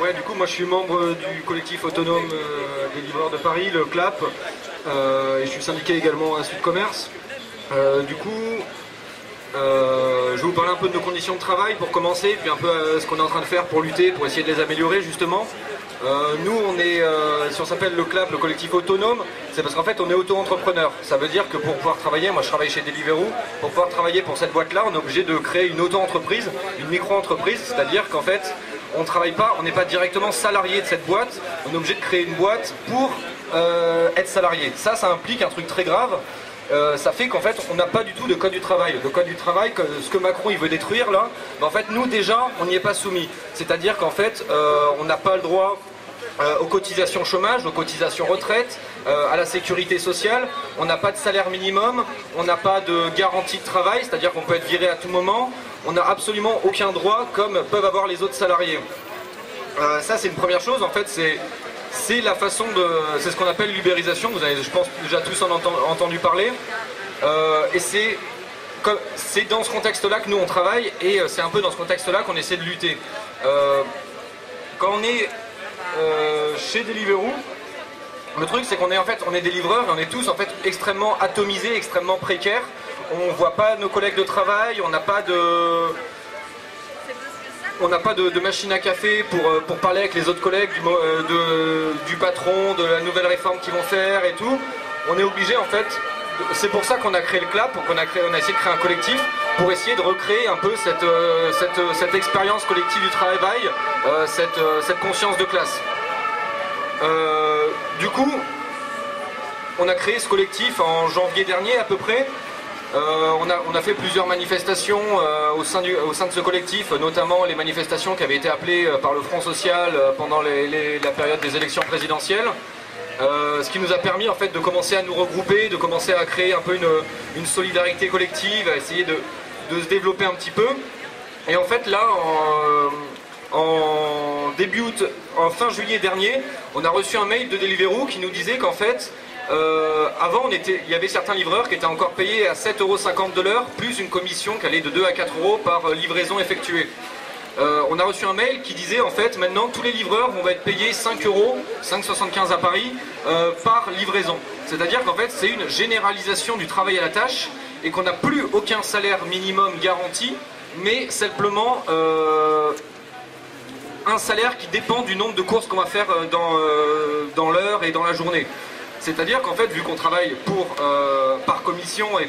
Ouais, du coup, moi je suis membre du collectif autonome des livreurs de Paris, le CLAP, et je suis syndiqué également à Sud Commerce. Du coup, je vais vous parler un peu de nos conditions de travail pour commencer, puis un peu ce qu'on est en train de faire pour lutter, pour essayer de les améliorer justement. Nous, on est, si on s'appelle le CLAP, le collectif autonome, c'est parce qu'en fait on est auto-entrepreneur. Ça veut dire que pour pouvoir travailler, moi je travaille chez Deliveroo, pour pouvoir travailler pour cette boîte-là, on est obligé de créer une auto-entreprise, une micro-entreprise, c'est-à-dire qu'en fait, on travaille pas, on n'est pas directement salarié de cette boîte, on est obligé de créer une boîte pour être salarié. Ça implique un truc très grave. Ça fait qu'en fait on n'a pas du tout de code du travail. Le code du travail, ce que Macron il veut détruire là, en fait nous déjà on n'y est pas soumis. C'est-à-dire qu'en fait on n'a pas le droit aux cotisations chômage, aux cotisations retraite, à la sécurité sociale, on n'a pas de salaire minimum, on n'a pas de garantie de travail, c'est-à-dire qu'on peut être viré à tout moment, on n'a absolument aucun droit comme peuvent avoir les autres salariés. Ça c'est une première chose, en fait c'est la façon de... c'est ce qu'on appelle l'ubérisation, vous avez je pense déjà tous entendu parler, et c'est dans ce contexte-là que nous on travaille, et c'est un peu dans ce contexte-là qu'on essaie de lutter. Quand on est chez Deliveroo, le truc c'est qu'on est en fait on est des livreurs et on est tous en fait extrêmement atomisés, extrêmement précaires. On voit pas nos collègues de travail, on n'a pas de machine à café pour parler avec les autres collègues du patron, de la nouvelle réforme qu'ils vont faire et tout. On est obligé en fait, c'est pour ça qu'on a créé le CLAP, on a essayé de créer un collectif pour essayer de recréer un peu cette expérience collective du travail, cette conscience de classe. Du coup, on a créé ce collectif en janvier dernier à peu près. On a fait plusieurs manifestations au sein de ce collectif, notamment les manifestations qui avaient été appelées par le Front Social pendant la période des élections présidentielles. Ce qui nous a permis en fait de commencer à nous regrouper, de commencer à créer un peu une solidarité collective, à essayer de se développer un petit peu. Et en fait là, en fin juillet dernier, on a reçu un mail de Deliveroo qui nous disait qu'en fait, avant il y avait certains livreurs qui étaient encore payés à 7,50 € de l'heure, plus une commission qui allait de 2 à 4 € par livraison effectuée. On a reçu un mail qui disait en fait maintenant tous les livreurs vont être payés 5 €, 5,75 € à Paris, par livraison. C'est-à-dire qu'en fait c'est une généralisation du travail à la tâche et qu'on n'a plus aucun salaire minimum garanti, mais simplement un salaire qui dépend du nombre de courses qu'on va faire dans l'heure et dans la journée. C'est-à-dire qu'en fait vu qu'on travaille par commission et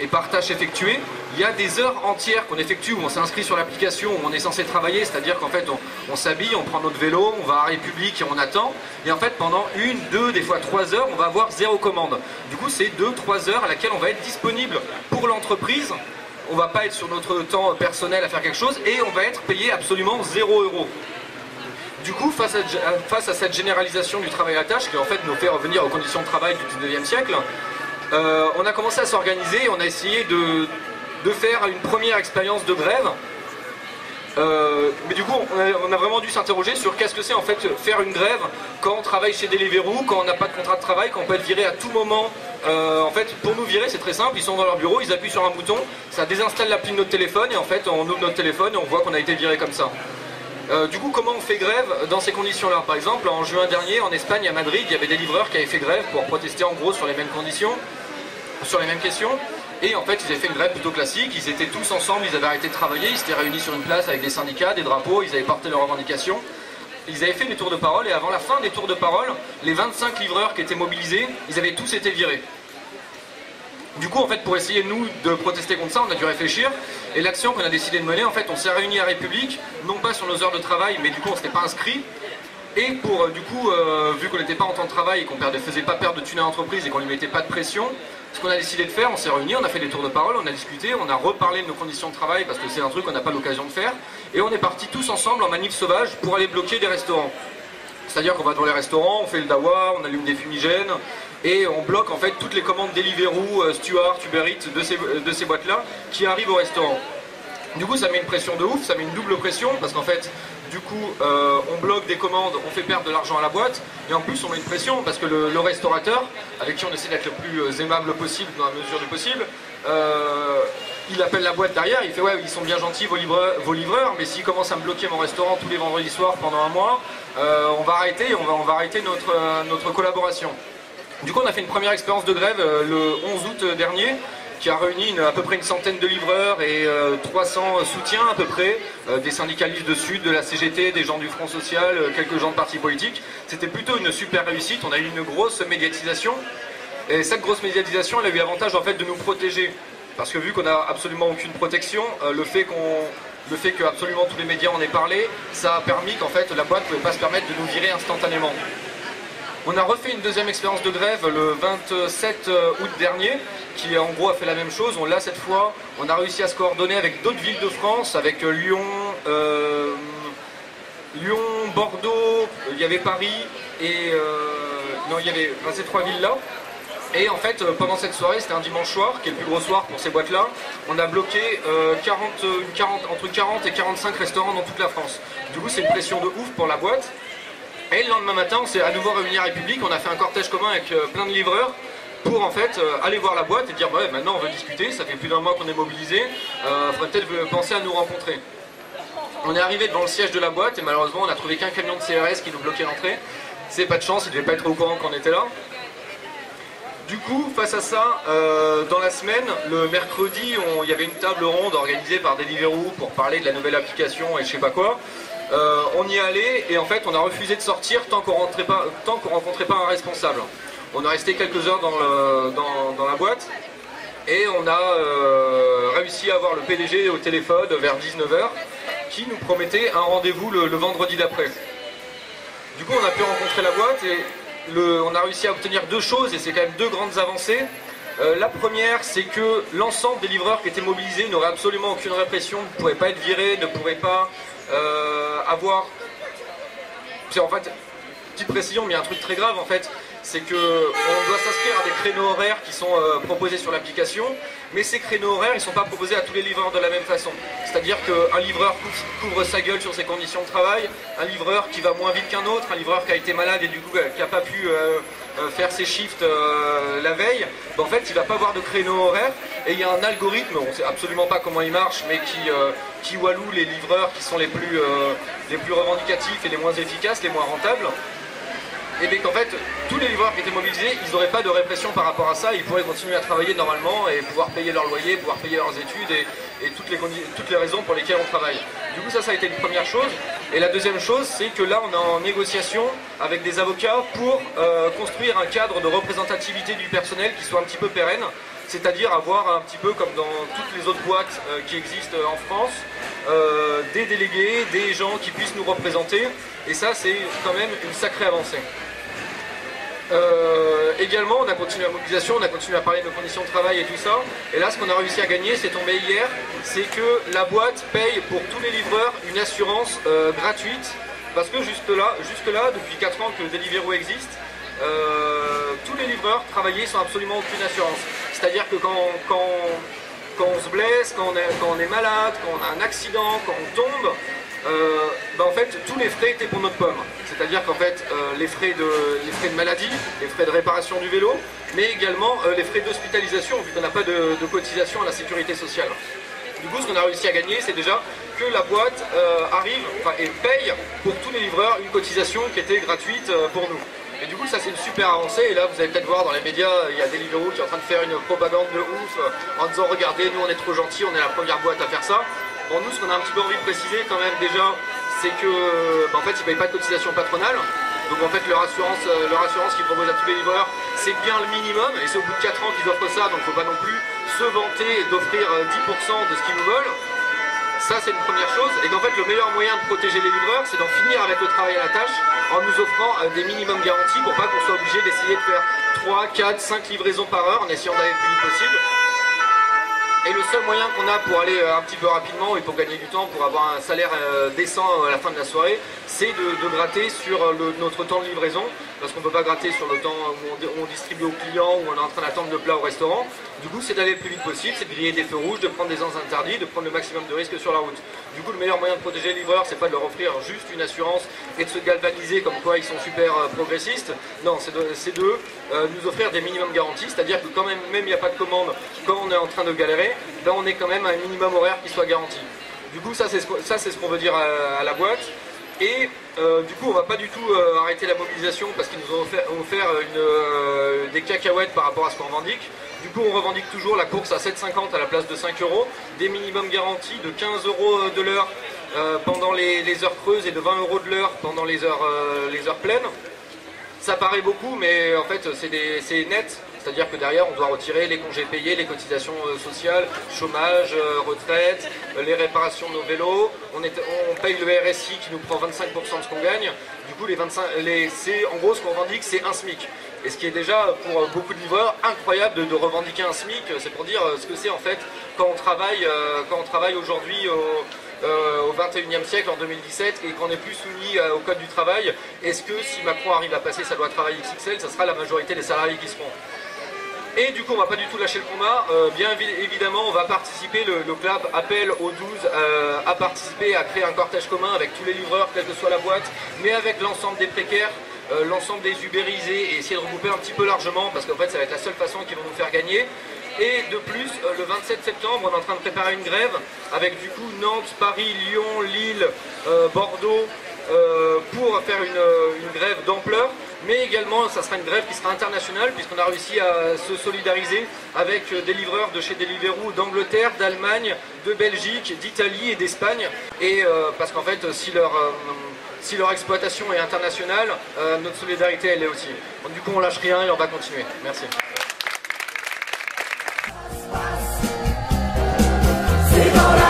par tâche effectuée, il y a des heures entières qu'on effectue où on s'inscrit sur l'application où on est censé travailler, c'est-à-dire qu'en fait on s'habille, on prend notre vélo, on va à République et on attend, et en fait pendant 1, 2, des fois 3 heures, on va avoir 0 commande. Du coup c'est 2-3 heures à laquelle on va être disponible pour l'entreprise, on va pas être sur notre temps personnel à faire quelque chose, et on va être payé absolument 0 €. Du coup, face à cette généralisation du travail à la tâche, qui en fait nous fait revenir aux conditions de travail du 19e siècle, on a commencé à s'organiser, on a essayé de faire une première expérience de grève. Mais du coup, on a vraiment dû s'interroger sur qu'est-ce que c'est en fait faire une grève quand on travaille chez Deliveroo, quand on n'a pas de contrat de travail, quand on peut être viré à tout moment. En fait, pour nous virer, c'est très simple, ils sont dans leur bureau, ils appuient sur un bouton, ça désinstalle l'appli de notre téléphone et en fait, on ouvre notre téléphone et on voit qu'on a été viré comme ça. Du coup, comment on fait grève dans ces conditions-là? Par exemple, en juin dernier, en Espagne, à Madrid, il y avait des livreurs qui avaient fait grève pour protester en gros sur les mêmes conditions, sur les mêmes questions. Et en fait, ils avaient fait une grève plutôt classique, ils étaient tous ensemble, ils avaient arrêté de travailler, ils s'étaient réunis sur une place avec des syndicats, des drapeaux, ils avaient porté leurs revendications. Ils avaient fait des tours de parole et avant la fin des tours de parole, les 25 livreurs qui étaient mobilisés, ils avaient tous été virés. Du coup, en fait, pour essayer, nous, de protester contre ça, on a dû réfléchir. Et l'action qu'on a décidé de mener, en fait, on s'est réunis à République, non pas sur nos heures de travail, mais du coup, on ne s'était pas inscrit. Et pour, du coup, vu qu'on n'était pas en temps de travail et qu'on ne faisait pas perdre de thunes à l'entreprise et qu'on ne lui mettait pas de pression, ce qu'on a décidé de faire, on s'est réunis, on a fait des tours de parole, on a discuté, on a reparlé de nos conditions de travail parce que c'est un truc qu'on n'a pas l'occasion de faire. Et on est partis tous ensemble en manif sauvage pour aller bloquer des restaurants. C'est-à-dire qu'on va dans les restaurants, on fait le dawa, on allume des fumigènes et on bloque en fait toutes les commandes Deliveroo, Stuart, Uber Eats de ces boîtes-là qui arrivent au restaurant. Du coup ça met une pression de ouf, ça met une double pression parce qu'en fait du coup on bloque des commandes, on fait perdre de l'argent à la boîte et en plus on met une pression parce que le restaurateur avec qui on essaie d'être le plus aimable possible dans la mesure du possible il appelle la boîte derrière, il fait ouais, ils sont bien gentils vos livreurs, mais s'ils commencent à me bloquer mon restaurant tous les vendredis soirs pendant un mois, on va arrêter notre collaboration. Du coup on a fait une première expérience de grève le 11 août dernier, qui a réuni à peu près une centaine de livreurs et 300 soutiens à peu près, des syndicalistes de Sud, de la CGT, des gens du Front Social, quelques gens de partis politiques. C'était plutôt une super réussite, on a eu une grosse médiatisation, et cette grosse médiatisation elle a eu l'avantage en fait de nous protéger, parce que vu qu'on n'a absolument aucune protection, le fait que absolument tous les médias en aient parlé, ça a permis qu'en fait la boîte ne pouvait pas se permettre de nous virer instantanément. On a refait une deuxième expérience de grève le 27 août dernier, qui en gros a fait la même chose. Là cette fois, on a réussi à se coordonner avec d'autres villes de France, avec Lyon, Bordeaux, il y avait Paris, et non, il y avait ces trois villes-là. Et en fait, pendant cette soirée, c'était un dimanche soir, qui est le plus gros soir pour ces boîtes-là, on a bloqué entre 40 et 45 restaurants dans toute la France. Du coup, c'est une pression de ouf pour la boîte. Et le lendemain matin, on s'est à nouveau réunis à République, on a fait un cortège commun avec plein de livreurs pour en fait aller voir la boîte et dire ouais, maintenant on veut discuter, ça fait plus d'un mois qu'on est mobilisé, faudrait peut-être penser à nous rencontrer. On est arrivé devant le siège de la boîte et malheureusement on a trouvé qu'un camion de CRS qui nous bloquait l'entrée. C'est pas de chance, il devait pas être au courant qu'on était là. Du coup, face à ça, dans la semaine, le mercredi, il y avait une table ronde organisée par Deliveroo pour parler de la nouvelle application et je sais pas quoi. On y allait et en fait on a refusé de sortir tant qu'on rencontrait pas un responsable. On a resté quelques heures dans la boîte et on a réussi à avoir le PDG au téléphone vers 19 h qui nous promettait un rendez-vous le vendredi d'après. Du coup on a pu rencontrer la boîte et on a réussi à obtenir deux choses et c'est quand même deux grandes avancées. La première, c'est que l'ensemble des livreurs qui étaient mobilisés n'auraient absolument aucune répression, ne pourraient pas être virés, ne pourraient pas avoir... En fait, petite précision, mais il y a un truc très grave en fait, c'est qu'on doit s'inscrire à des créneaux horaires qui sont proposés sur l'application, mais ces créneaux horaires, ils ne sont pas proposés à tous les livreurs de la même façon. C'est-à-dire qu'un livreur couvre sa gueule sur ses conditions de travail, un livreur qui va moins vite qu'un autre, un livreur qui a été malade et du coup qui n'a pas pu faire ses shifts la veille, en fait il ne va pas avoir de créneau horaire et il y a un algorithme, on ne sait absolument pas comment il marche, mais qui walloue les livreurs qui sont les plus revendicatifs et les moins efficaces, les moins rentables. Et bien qu'en fait, tous les livreurs qui étaient mobilisés, ils n'auraient pas de répression par rapport à ça, ils pourraient continuer à travailler normalement et pouvoir payer leur loyer, pouvoir payer leurs études et toutes les raisons pour lesquelles on travaille. Du coup ça a été une première chose. Et la deuxième chose, c'est que là on est en négociation avec des avocats pour construire un cadre de représentativité du personnel qui soit un petit peu pérenne, c'est-à-dire avoir un petit peu comme dans toutes les autres boîtes qui existent en France, des délégués, des gens qui puissent nous représenter, et ça c'est quand même une sacrée avancée. Également on a continué la mobilisation, on a continué à parler de nos conditions de travail et tout ça, et là ce qu'on a réussi à gagner, c'est tombé hier, c'est que la boîte paye pour tous les livreurs une assurance gratuite, parce que jusque là, depuis 4 ans que Deliveroo existe, tous les livreurs travaillés sans absolument aucune assurance. C'est-à-dire que quand on se blesse, quand on est malade, quand on a un accident, quand on tombe, en fait tous les frais étaient pour notre pomme. C'est-à-dire qu'en fait les frais de maladie, les frais de réparation du vélo, mais également les frais d'hospitalisation vu qu'on n'a pas de cotisation à la sécurité sociale. Du coup ce qu'on a réussi à gagner, c'est déjà que la boîte arrive et paye pour tous les livreurs une cotisation qui était gratuite pour nous. Et du coup ça c'est une super avancée, et là vous allez peut-être voir dans les médias, il y a Deliveroo qui est en train de faire une propagande de ouf en disant regardez, nous on est trop gentils, on est la première boîte à faire ça. Bon, nous ce qu'on a un petit peu envie de préciser quand même déjà, c'est que en fait ils ne payent pas de cotisation patronale, donc en fait leur assurance qu'ils proposent à tous les livreurs c'est bien le minimum, et c'est au bout de 4 ans qu'ils offrent ça, donc il ne faut pas non plus se vanter d'offrir 10% de ce qu'ils nous veulent. Ça c'est une première chose, et qu'en fait le meilleur moyen de protéger les livreurs c'est d'en finir avec le travail à la tâche en nous offrant des minimums garantis pour pas qu'on soit obligé d'essayer de faire 3, 4, 5 livraisons par heure en essayant d'aller le plus vite possible. Et le seul moyen qu'on a pour aller un petit peu rapidement et pour gagner du temps, pour avoir un salaire décent à la fin de la soirée, c'est de gratter sur notre temps de livraison, parce qu'on ne peut pas gratter sur le temps où on distribue aux clients, où on est en train d'attendre le plat au restaurant. Du coup, c'est d'aller le plus vite possible, c'est de griller des feux rouges, de prendre des sens interdits, de prendre le maximum de risques sur la route. Du coup, le meilleur moyen de protéger les livreurs, c'est pas de leur offrir juste une assurance et de se galvaniser comme quoi ils sont super progressistes. Non, c'est de nous offrir des minimums garantis, c'est-à-dire que quand même il n'y a pas de commande, quand on est en train de galérer, ben on est quand même à un minimum horaire qui soit garanti. Du coup, ça c'est ce qu'on veut dire à la boîte. Et du coup, on va pas du tout arrêter la mobilisation parce qu'ils nous ont offert des cacahuètes par rapport à ce qu'on revendique. Du coup, on revendique toujours la course à 7,50 à la place de 5 €, des minimums garantis de 15 € de l'heure pendant les heures creuses et de 20 € de l'heure pendant les heures pleines. Ça paraît beaucoup, mais en fait, c'est net. C'est-à-dire que derrière, on doit retirer les congés payés, les cotisations sociales, chômage, retraite, les réparations de nos vélos. On paye le RSI qui nous prend 25% de ce qu'on gagne. Du coup, en gros, ce qu'on revendique, c'est un SMIC. Et ce qui est déjà, pour beaucoup de livreurs, incroyable de revendiquer un SMIC. C'est pour dire ce que c'est en fait quand on travaille aujourd'hui au 21e siècle, en 2017, et qu'on n'est plus soumis au code du travail. Est-ce que si Macron arrive à passer sa loi de travail XXL, ça sera la majorité des salariés qui seront? Et du coup, on ne va pas du tout lâcher le combat. Bien évidemment, on va participer, le CLAP appelle aux 12 à participer, à créer un cortège commun avec tous les livreurs, quelle que soit la boîte, mais avec l'ensemble des précaires, l'ensemble des ubérisés, et essayer de regrouper un petit peu largement, parce qu'en fait, ça va être la seule façon qu'ils vont nous faire gagner. Et de plus, le 27 septembre, on est en train de préparer une grève avec du coup Nantes, Paris, Lyon, Lille, Bordeaux, pour faire une grève d'ampleur. Mais également, ça sera une grève qui sera internationale, puisqu'on a réussi à se solidariser avec des livreurs de chez Deliveroo d'Angleterre, d'Allemagne, de Belgique, d'Italie et d'Espagne. Et parce qu'en fait, si leur exploitation est internationale, notre solidarité, elle l'est aussi. Donc, du coup, on lâche rien et on va continuer. Merci. C'est dans la